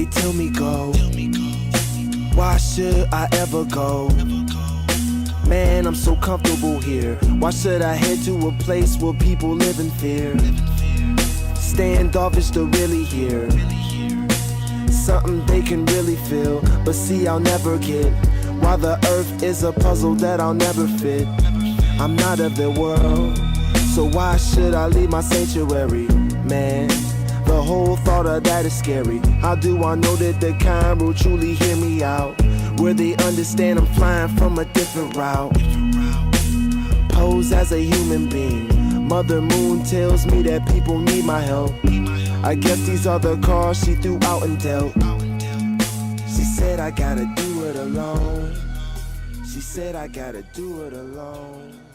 they tell me go. Why should I ever go? Man, I'm so comfortable here. Why should I head to a place where people live in fear? Standoffish to really hear something they can really feel. But see, I'll never get why the earth is a puzzle that I'll never fit. I'm not of the world, so why should I leave my sanctuary? Man, the whole thought of that is scary. How do I know that the kind will truly hear me out? Where they understand I'm flying from a different route. Pose as a human being. Mother Moon tells me that people need my help. I guess these are the cards she threw out and dealt. She said I gotta do it alone. She said I gotta do it alone.